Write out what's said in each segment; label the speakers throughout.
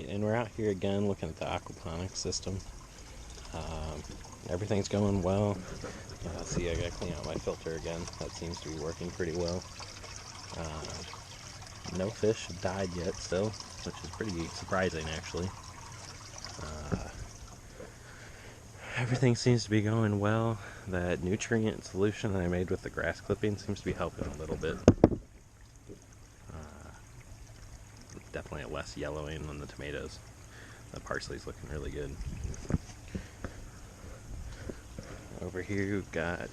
Speaker 1: Alright, and we're out here again looking at the aquaponics system. Everything's going well. See, I gotta clean out my filter again. That seems to be working pretty well. No fish have died yet still, which is pretty surprising actually. Everything seems to be going well. That nutrient solution that I made with the grass clipping seems to be helping a little bit. Definitely a less yellowing on the tomatoes. The parsley's looking really good. Over here we've got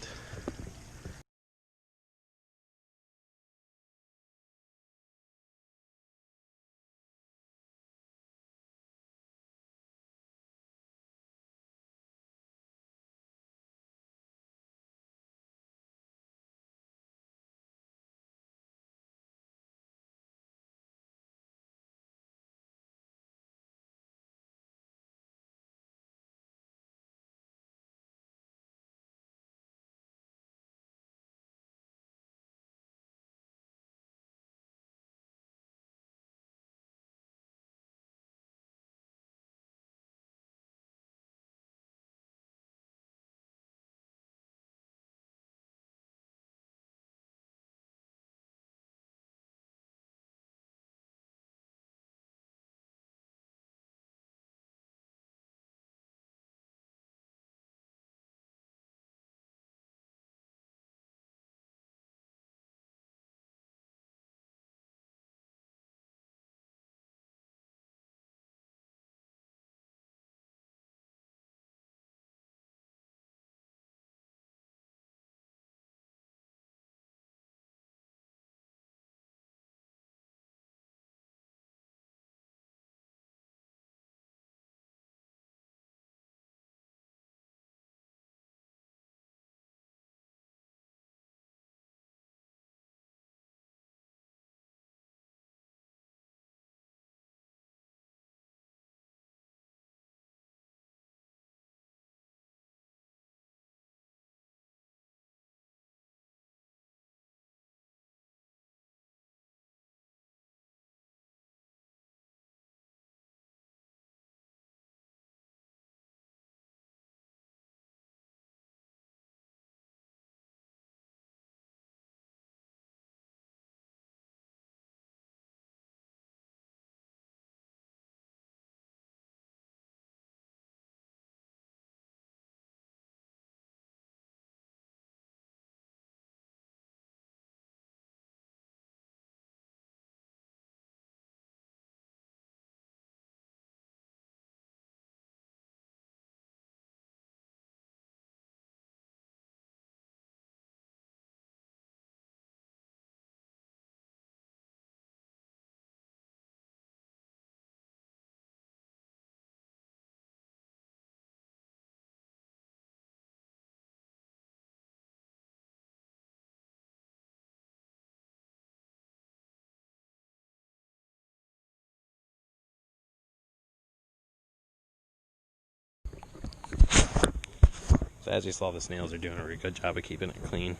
Speaker 1: So as you saw, the snails are doing a really good job of keeping it clean.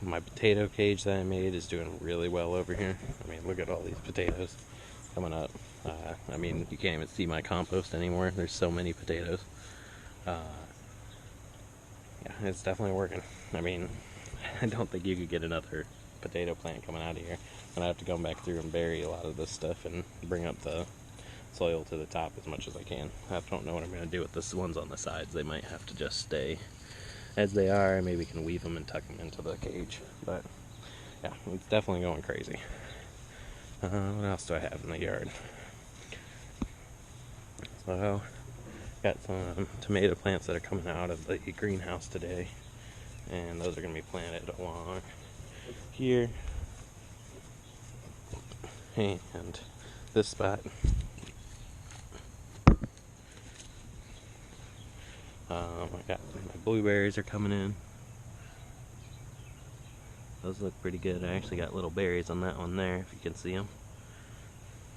Speaker 1: My potato cage that I made is doing really well over here. I mean, look at all these potatoes coming up. I mean, you can't even see my compost anymore. There's so many potatoes. Yeah, it's definitely working. I mean, I don't think you could get another potato plant coming out of here. And I have to go back through and bury a lot of this stuff and bring up the soil to the top as much as I can. I don't know what I'm going to do with the ones on the sides. They might have to just stay as they are. Maybe can weave them and tuck them into the cage. But yeah, it's definitely going crazy. What else do I have in the yard? So got some tomato plants that are coming out of the greenhouse today, and those are going to be planted along here and this spot. I got my blueberries are coming in. Those look pretty good. I actually got little berries on that one there, if you can see them.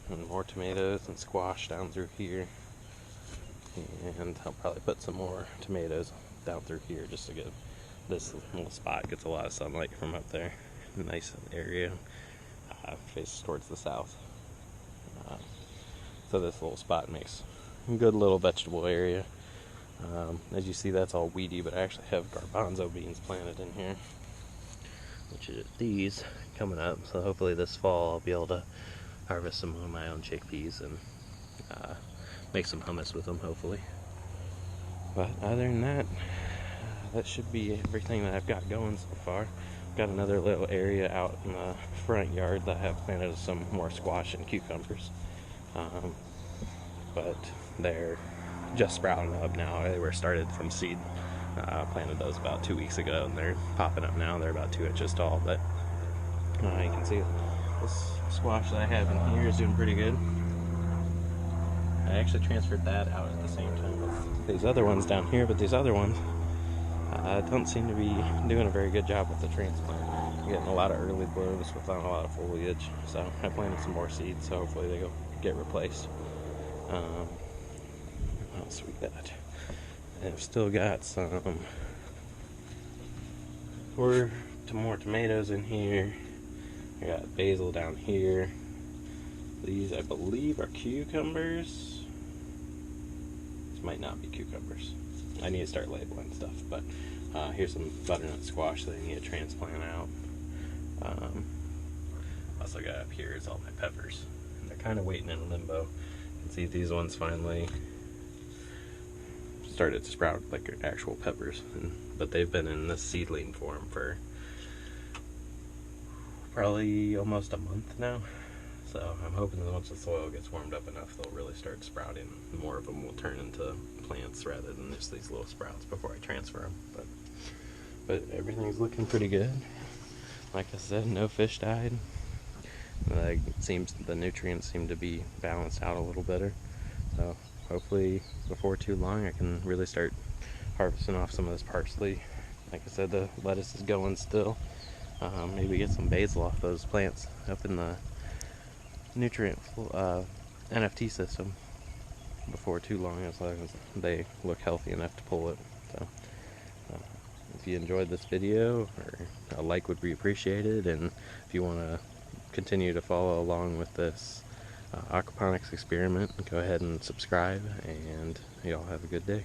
Speaker 1: And more tomatoes and squash down through here. And I'll probably put some more tomatoes down through here just to get this little spot gets a lot of sunlight from up there. Nice area. Faces towards the south. So this little spot makes a good little vegetable area. As you see, that's all weedy, but I actually have garbanzo beans planted in here, which is these coming up. So hopefully this fall I'll be able to harvest some of my own chickpeas and make some hummus with them, hopefully. But other than that, that should be everything that I've got going so far. Got another little area out in the front yard that I have planted some more squash and cucumbers. But they're just sprouting up now. They were started from seed. Planted those about 2 weeks ago, and they're popping up now. They're about 2 inches tall, but you can see this squash that I have in here is doing pretty good. I actually transferred that out at the same time as these other ones down here, but these other ones don't seem to be doing a very good job with the transplant. I'm getting a lot of early blooms without a lot of foliage, so I planted some more seeds, so hopefully they go get replaced. What else we got? I've still got some more tomatoes in here. I got basil down here. These, I believe, are cucumbers. These might not be cucumbers. I need to start labeling stuff, but here's some butternut squash that I need to transplant out. Also got up here is all my peppers. And they're kind of waiting in limbo. You can see these ones finally started to sprout like actual peppers, but they've been in this seedling form for probably almost a month now. So I'm hoping that once the soil gets warmed up enough, they'll really start sprouting. More of them will turn into plants rather than just these little sprouts before I transfer them. But everything's looking pretty good. Like I said, no fish died. It seems the nutrients seem to be balanced out a little better. So hopefully before too long I can really start harvesting off some of this parsley. Like I said, the lettuce is going still. Maybe get some basil off those plants up in the nutrient NFT system before too long, as long as they look healthy enough to pull it. So if you enjoyed this video, or a like would be appreciated, and if you want to continue to follow along with this aquaponics experiment, go ahead and subscribe, and y'all have a good day.